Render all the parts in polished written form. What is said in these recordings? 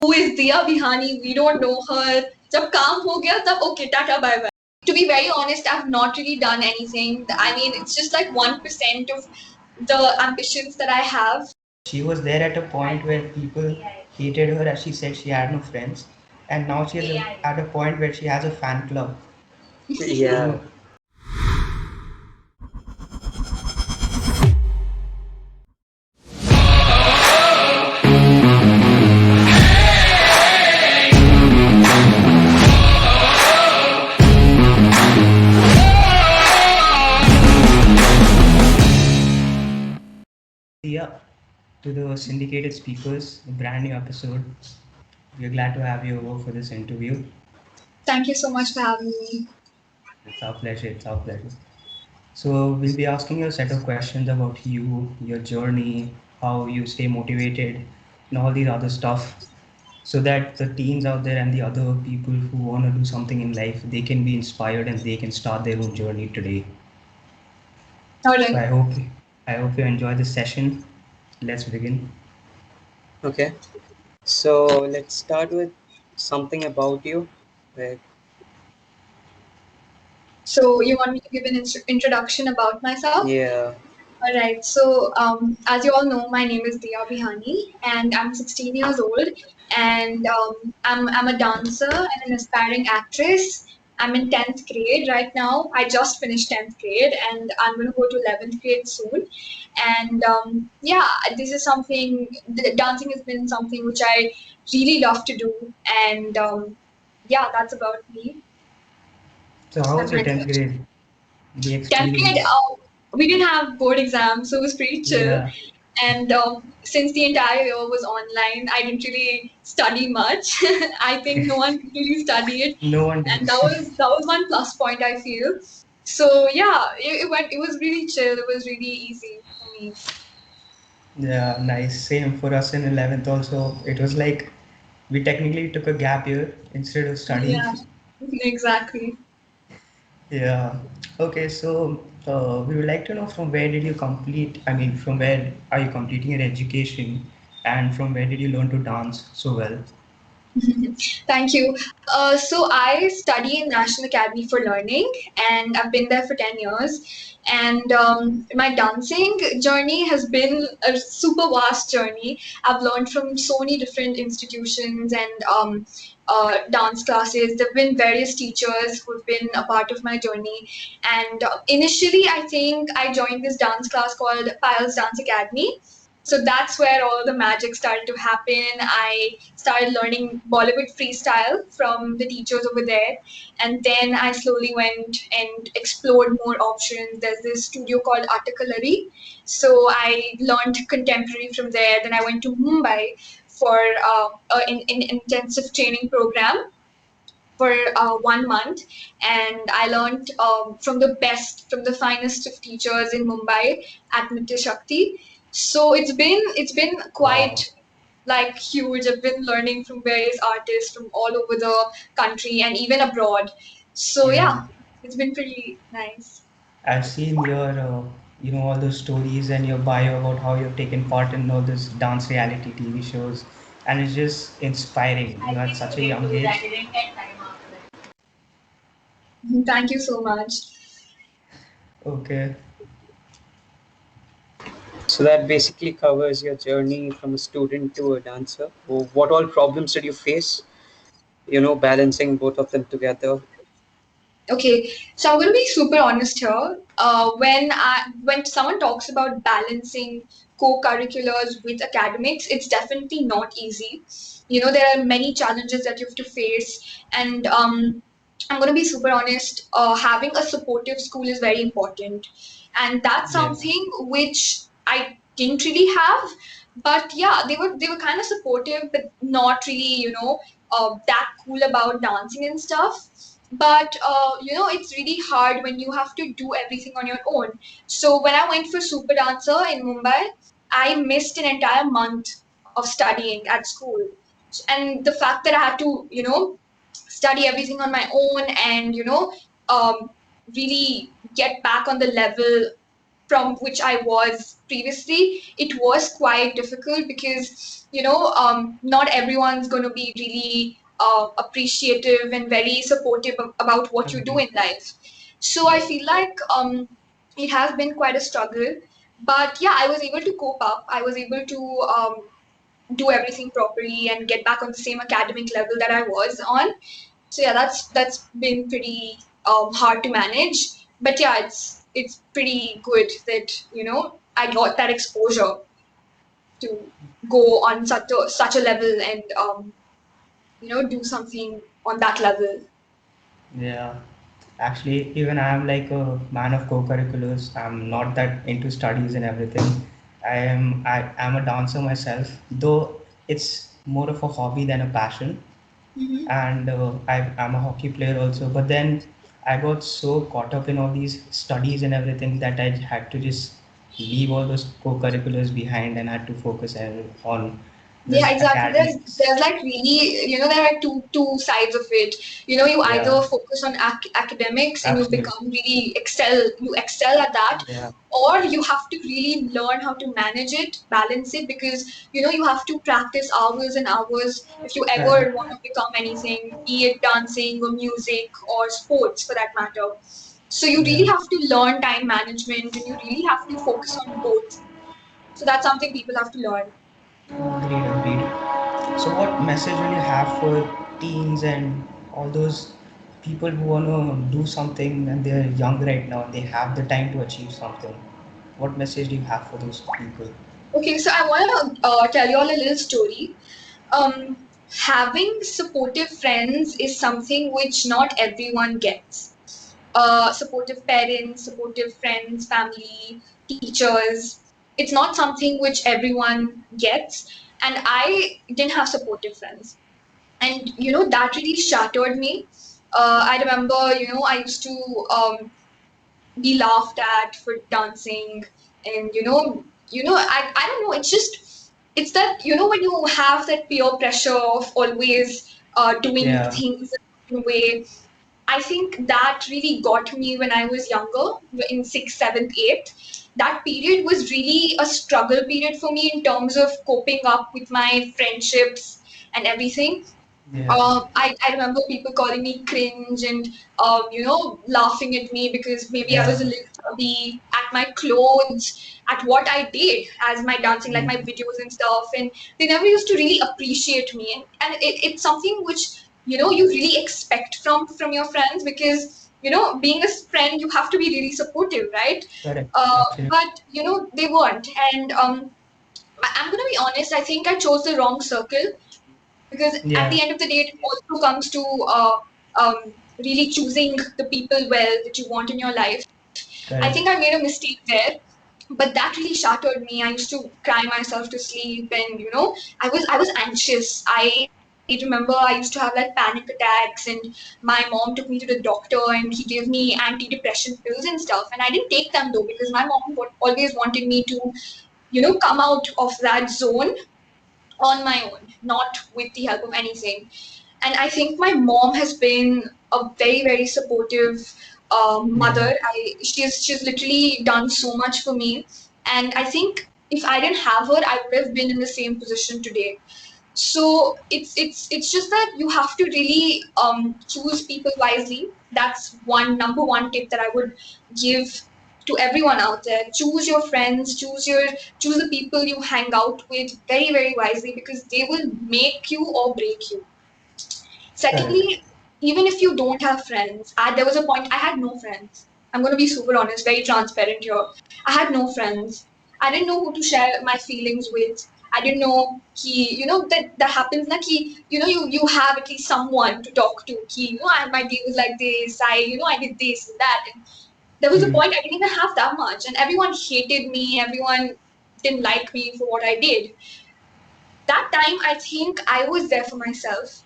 who is Diya Bihani? We don't know her. Jab kaam ho gaya, tab okay, tata, bye bye. To be very honest, I've not really done anything. I mean, it's just like 1% of the ambitions that I have. She was there at a point where people hated her, as she said she had no friends, and now she is at a point where she has a fan club. Yeah. Yeah, to the syndicated speakers, a brand new episode. We're glad to have you over for this interview. Thank you so much for having me. It's our pleasure. It's our pleasure. So we'll be asking you a set of questions about you, your journey, how you stay motivated, and all these other stuff, so that the teens out there and the other people who want to do something in life, they can be inspired and they can start their own journey today. All So right. I hope you enjoy this session. Let's begin. Okay. So let's start with something about you. Like, So you want me to give an introduction about myself? yeah. All right. So as you all know, my name is Diya Bihani, and I'm 16 years old, and I'm a dancer and an aspiring actress. I'm in 10th grade right now. I just finished 10th grade, and I'm going to go to 11th grade soon. And yeah, this is something. Dancing has been something which I really love to do, and yeah, that's about me. So how was That's your my 10th introduction. grade? The 10th grade, experience? we didn't have board exams, so it was pretty chill. Yeah, And since the entire year was online, I didn't really study much. I think no one really studied, no one and did. that was one plus point I feel. So yeah, it went. It was really chill. It was really easy for me. Yeah, nice. Same for us in 11th also. It was like we technically took a gap year instead of studying. Yeah, exactly. Yeah. Okay, so we would like to know from where did you complete, I mean, from where are you completing your education and from where did you learn to dance so well? Thank you. So I study in National Academy for Learning, and I've been there for 10 years. And my dancing journey has been a super vast journey. I've learned from so many different institutions and dance classes. There have been various teachers who've been a part of my journey. And initially, I think I joined this dance class called Payal's Dance Academy. So that's where all the magic started to happen. I started learning Bollywood freestyle from the teachers over there. And then I slowly went and explored more options. There's this studio called Articulary. So I learned contemporary from there. Then I went to Mumbai for an intensive training program for 1 month, and I learned from the best, from the finest of teachers in Mumbai at Nitya Shakti. So it's been Wow. quite like huge. I've been learning from various artists from all over the country and even abroad. So Yeah. yeah, it's been pretty nice. I've seen your, all those stories and your bio about how you've taken part in all those dance reality TV shows, and it's just inspiring, at such a young age. Thank you so much. Okay. So that basically covers your journey from a student to a dancer. What all problems did you face? Balancing both of them together. Okay, so I'm going to be super honest here. When someone talks about balancing co-curriculars with academics, it's definitely not easy. There are many challenges that you have to face, and I'm going to be super honest. Having a supportive school is very important, and that's Yes. something which I didn't really have. But yeah, they were kind of supportive, but not really, that cool about dancing and stuff. But it's really hard when you have to do everything on your own. So when I went for super dancer in Mumbai, I missed an entire month of studying at school. And the fact that I had to study everything on my own and um, really get back on the level from which I was previously, it was quite difficult because, not everyone's going to be really appreciative and very supportive about what you do Agreed. in life. So I feel like it has been quite a struggle. But yeah, I was able to cope up. I was able to do everything properly and get back on the same academic level that I was on. So yeah, that's been pretty hard to manage. But yeah, it's pretty good that I got that exposure to go on such a level and do something on that level. Yeah. Actually, even I am like a man of co-curriculars. I'm not that into studies and everything. I am a dancer myself, though it's more of a hobby than a passion. Hmm. And I'm a hockey player also. But then I got so caught up in all these studies and everything that I had to just leave all those co-curriculars behind and had to focus on Yeah, this exactly. academics. There's like really, there are two sides of it. You either Yeah, focus on academics and absolutely. you excel at that, Yeah, or you have to really learn how to manage it, balance it, because you have to practice hours and hours if you ever correct. want to become anything, be it dancing or music or sports for that matter. So you really Yeah, have to learn time management and you really have to focus on both. So that's something people have to learn. agreed, agreed. So, what message will you have for teens and all those people who want to do something and they're young right now and they have the time to achieve something? What message do you have for those people? Okay, so I want to tell you all a little story. Having supportive friends is something which not everyone gets. Supportive parents, supportive friends, family, teachers. It's not something which everyone gets. And I didn't have supportive friends. And, that really shattered me. I remember, I used to be laughed at for dancing and I don't know, it's that when you have that peer pressure of always doing Yeah, things a certain way. I think that really got me when I was younger, in sixth, seventh, eighth. That period was really a struggle period for me in terms of coping up with my friendships and everything. yeah, I remember people calling me cringe and laughing at me because maybe I yeah. was a little chubby, at my clothes, at what I did as my dancing, like Mm, my videos and stuff, and they never used to really appreciate me, and it's something which you really expect from your friends, because being a friend you have to be really supportive, right? correct, absolutely. But they weren't, and I'm gonna be honest. I think I chose the wrong circle, because at Yeah, the end of the day, it also comes to really choosing the people well that you want in your life. I correct. think I made a mistake there, but that really shattered me. I used to cry myself to sleep, and I was anxious. I remember I used to have like panic attacks, and my mom took me to the doctor, and he gave me antidepressant pills and stuff, and I didn't take them though, because my mom always wanted me to come out of that zone on my own, not with the help of anything. And I think my mom has been a very, very supportive Yeah, mother. She's literally done so much for me, and I think if I didn't have her, I would have been in the same position today. So it's just that you have to really choose people wisely. That's one number one tip that I would give to everyone out there. Choose your friends, choose the people you hang out with very, very wisely, because they will make you or break you. correct. Secondly, even if you don't have friends, there was a point I had no friends. I'm going to be super honest, very transparent here. I had no friends. I didn't know who to share my feelings with. I didn't know that happens na ki, you have at least someone to talk to. Ki, my day was like this. I did this and that. And there was a Mm, point I didn't even have that much, and everyone hated me. Everyone didn't like me for what I did. That time, I think I was there for myself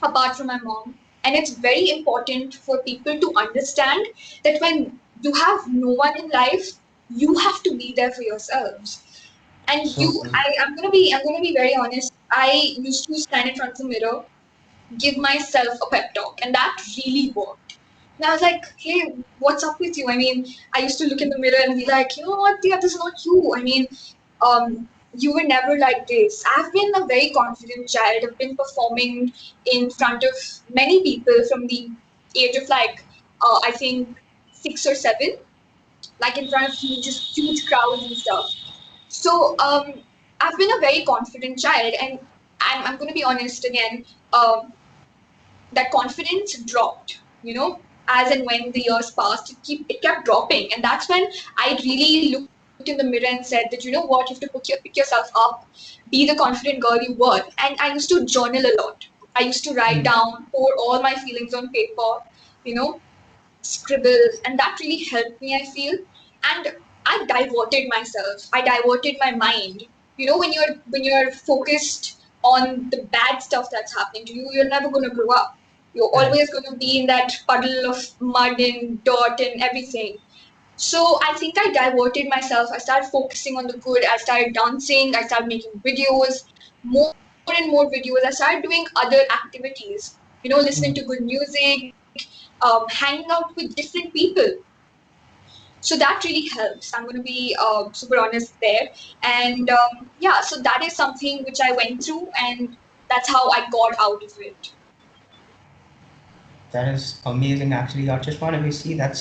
apart from my mom. And it's very important for people to understand that when you have no one in life, you have to be there for yourselves. And so true. I'm gonna be very honest. I used to stand in front of the mirror, give myself a pep talk, and that really worked. And I was like, hey, what's up with you? I mean, I used to look in the mirror and be like, you know what, Dia, this is not you. I mean, you were never like this. I've been a very confident child. I've been performing in front of many people from the age of like, I think 6 or 7, like in front of huge crowds and stuff. So I've been a very confident child, and I'm going to be honest again. That confidence dropped, as and when the years passed, it kept dropping, and that's when I really looked in the mirror and said that, what, you have to pick yourself up, be the confident girl you were. And I used to journal a lot. I used to write Mm. down, pour all my feelings on paper, you know scribble, and that really helped me, I feel. And I diverted myself. I diverted my mind. When you're focused on the bad stuff that's happening to you, you're never going to grow up. You're Correct. always going to be in that puddle of mud and dirt and everything. So I think I diverted myself. I started focusing on the good. I started dancing. I started making videos, more and more videos. I started doing other activities, listening to good Mm. music, hanging out with different people. So that really helps. I'm going to be super honest there. And yeah, so that is something which I went through, and that's how I got out of it. That is amazing, actually. Archisman, we see that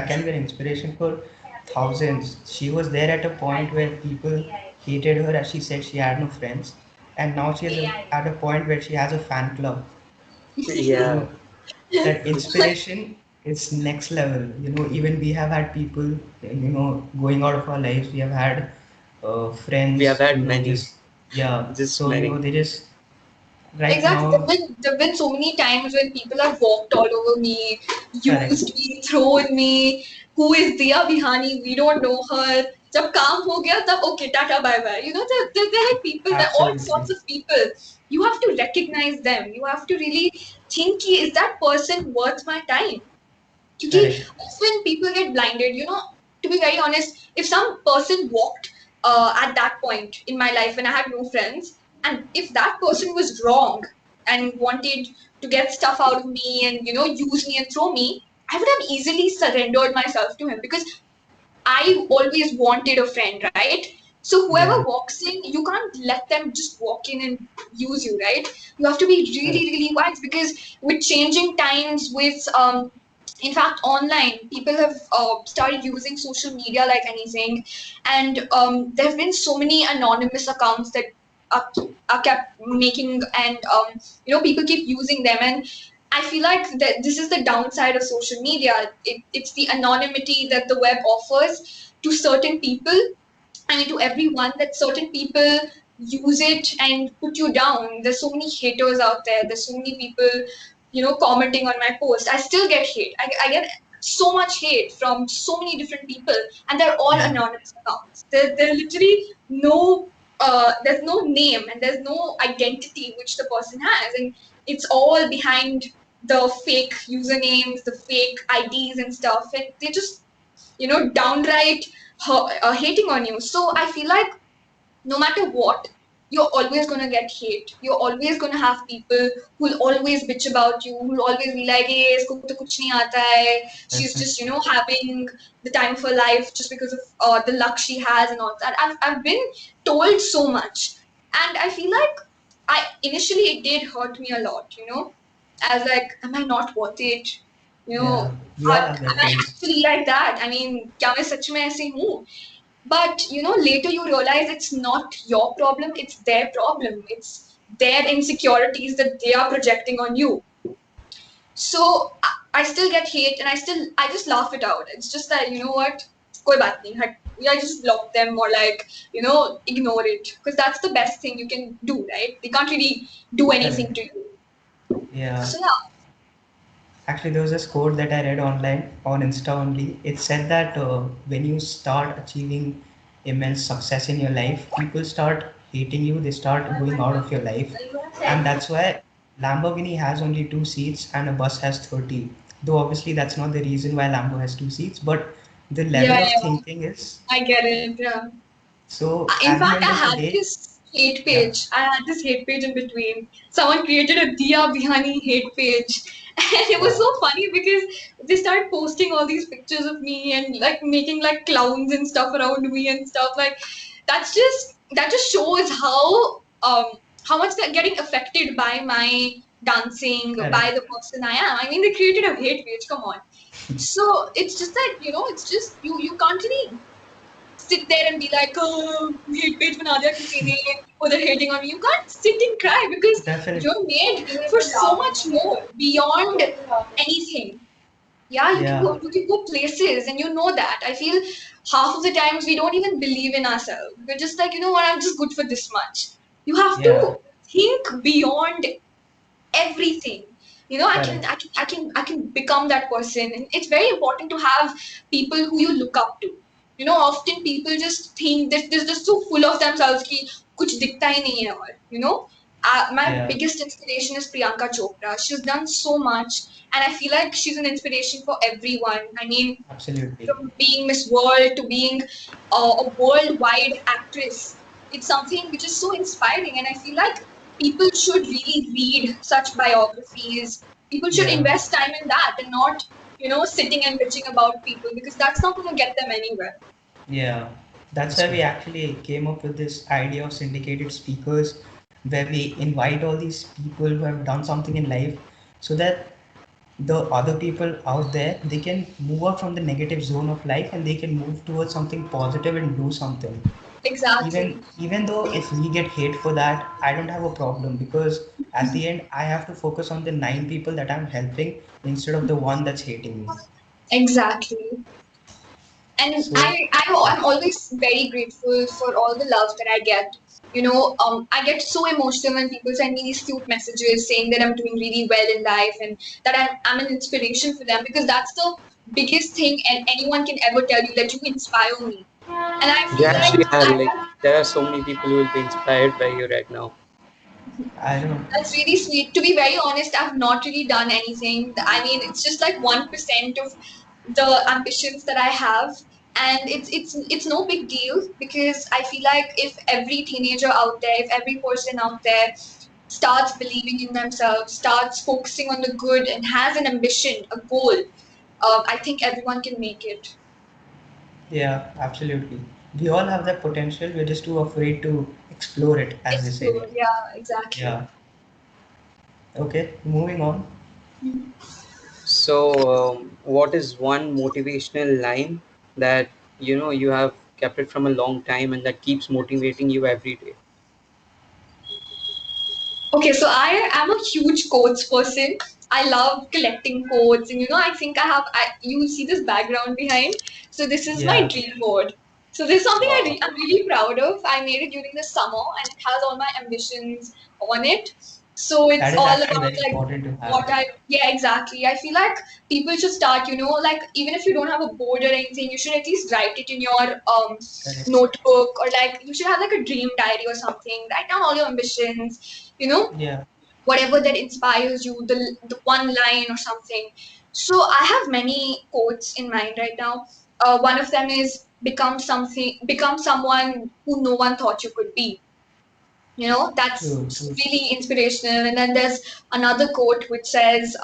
can be an inspiration for thousands. She was there at a point where people hated her, as she said she had no friends, and now she is at a point where she has a fan club. You Yeah. know, that inspiration is next level. Even we have had people, going out of our lives. We have had We have friends, had many, just, yeah. just So, many. they just right Exactly. There've now, been there've been so many times when people have walked all over me, correct, used me, thrown me. Who is Diya Bihani? We don't know her. जब काम हो गया तब okay tata bye bye. They're like people. They're all absolutely, sorts of people. You have to recognize them. You have to really think, ki, is that person worth my time? Because correct, often people get blinded. To be very honest, if some person walked at that point in my life when I had no friends, and if that person was wrong and wanted to get stuff out of me and use me and throw me, I would have easily surrendered myself to him because I always wanted a friend, right? So whoever yeah, walks in, you can't let them just walk in and use you, right? You have to be really, correct. really wise because with changing times, with in fact, online, people have started using social media like anything, and there have been so many anonymous accounts that are, are kept making, and people keep using them, and I feel like that this is the downside of social media. It's the anonymity that the web offers to certain people. I mean, to everyone, that certain people use it and put you down. There's so many haters out there. There's so many people, commenting on my post. I still get hate. I get so much hate from so many different people, and they're all Yeah, anonymous accounts. There literally no, there's no name and there's no identity which the person has, and it's all behind the fake usernames, the fake IDs and stuff, and they just downright hating on you. So I feel like no matter what, you're always going to get hate. You're always going to have people who'll always bitch about you, who'll always be like, hey, isko to kuch nahi aata hai. She's just, having the time of her life just because of the luck she has and all that. I've been told so much. And I feel like initially it did hurt me a lot, as like, am I not worth it? You yeah, know, we all have am that I phase. actually like that? I mean, क्या मैं सच में ऐसी हूँ? But later you realize it's not your problem, it's their problem. It's their insecurities that they are projecting on you. So I still get hate, and I just laugh it out. It's just that, what? कोई बात नहीं, I just block them, or like, ignore it, because that's the best thing you can do, right? They can't really do anything Correct. to you. Yeah. So yeah. Actually, there was this quote that I read online on Insta only. It said that when you start achieving immense success in your life, people start hating you, they start going out of your life. And that's why Lamborghini has only two seats and a bus has 30. Though obviously that's not the reason why Lambo has two seats, but the Yeah, level of yeah, thinking is I get it. Yeah. so In at the fact, end I of the had day, this. hate Yeah. page. I had this hate page in between. Someone created a BIHANI hate page. And it was so Wow. funny because they started posting all these pictures of me and like making like clowns and stuff around me and stuff. Like that just shows how much they're getting affected by my dancing, by Correct. the person I am. I mean, they created a hate page, come on. So it's just that, it's just you can't really sit there and be like, oh, hate page bana diya kisi ne, or they're hating on me. You can't sit and cry because Definitely. you're made for so much more beyond anything. Yeah, Yeah. you can go places, and you know that. I feel half of the times we don't even believe in ourselves. We're just like, you know what, I'm just good for this much. You have Yeah. to think beyond everything. Correct. I can become that person, and it's very important to have people who you look up to. Often people just think that they're just so full of themselves ki kuch dikhta hi nahi hai. My Yeah. biggest inspiration is Priyanka Chopra. She's done so much, and I feel like she's an inspiration for everyone. I mean, Absolutely. from being Miss World to being a worldwide actress. It's something which is so inspiring, and I feel like people should really read such biographies. People should Yeah. invest time in that and not, sitting and bitching about people because that's not going to get them anywhere. Yeah. That's why we actually came up with this idea of syndicated speakers, where we invite all these people who have done something in life so that the other people out there, they can move up from the negative zone of life and they can move towards something positive and do something. Exactly. Even though if we get hate for that, I don't have a problem, because at the end I have to focus on the 9 people that I'm helping instead of the one that's hating me. Exactly. And So I'm always very grateful for all the love that I get. I get so emotional when people send me these cute messages saying that I'm doing really well in life and that I'm an inspiration for them, because that's the biggest thing and anyone can ever tell you, that you inspire me. And I You feel like actually are like, there are so many people who will be inspired by you right now. I don't. that's really sweet. To be very honest, I've not really done anything. I mean, it's just like 1% of the ambitions that I have. And it's no big deal, because I feel like if every teenager out there, if every person out there starts believing in themselves, starts focusing on the good, and has an ambition, a goal, I think everyone can make it. Yeah, absolutely. We all have that potential. We're just too afraid to explore it, as they say. Explore, yeah, exactly. Yeah. Okay, moving on. So, what is one motivational line that you have kept it from a long time and that keeps motivating you every day? Okay, so I am a huge quotes person. I love collecting quotes, and I think you see this background behind. So this is my Yeah. dream board. So this is something Wow. I'm really proud of. I made it during the summer, and it has all my ambitions on it. So it's That is all actually about very like important to have. what I yeah, exactly. I feel like people should start, like even if you don't have a board or anything, you should at least write it in your Correct. notebook, or like you should have like a dream diary or something. Write down all your ambitions, you know Yeah. whatever that inspires you, the one line or something. So I have many quotes in mind right now. One of them is, become someone who no one thought you could be. That's True, true. really inspirational. And then there's another quote which says,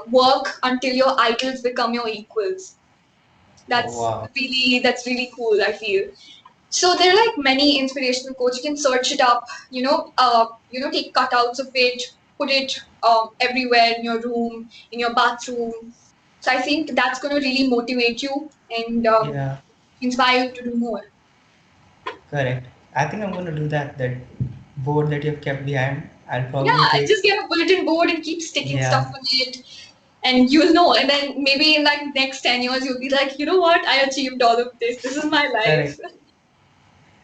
work until your idols become your equals. Oh, That's wow. that's really cool, I feel. So there are like many inspirational quotes. You can search it up. Take cutouts of it, put it everywhere in your room, in your bathroom. So I think that's going to really motivate you and Yeah, inspire you to do more. correct. I think I'm going to do that. That board that you've kept behind, I'll probably Yeah, take. just get a bulletin board and keep sticking stuff Yeah, on it, and you'll know. And then maybe in like next 10 years, you'll be like, you know what? I achieved all of this. This is my life. correct.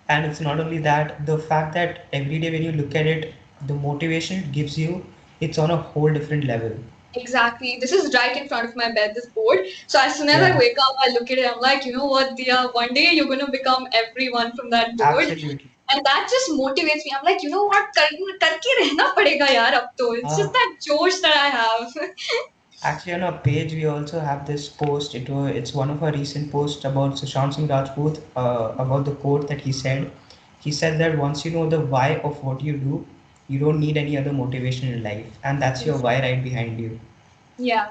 And it's not only that, the fact that every day when you look at it, the motivation it gives you, it's on a whole different level. Exactly. This is right in front of my bed, this board. So as soon as I Yeah, wake up, I look at it, I'm like, you know what, Dia, one day you're going to become everyone from that board. absolutely. And that just motivates me. I'm like, you know what, karke rehna padega yaar ab to. It's just Uh, that josh that I have. Actually, on our page, we also have this post. It's one of our recent posts about Sushant Singh Rajput, about the quote that he said. He said that once you know the why of what you do, you don't need any other motivation in life, and that's your why right behind you. Yeah,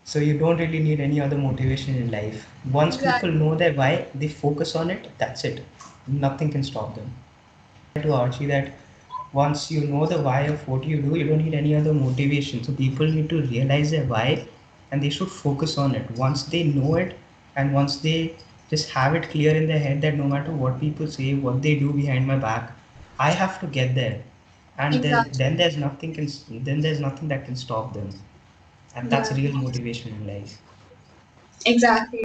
So you don't really need any other motivation in life. Once people exactly. know their why, they focus on it, that's it. Nothing can stop them. To Archie that once you know the why of what you do, you don't need any other motivation. So people need to realize their why and they should focus on it. Once they know it and once they just have it clear in their head that no matter what people say, what they do behind my back, I have to get there. And Exactly. then there's nothing that can stop them. And that's Yeah, real motivation in life. exactly.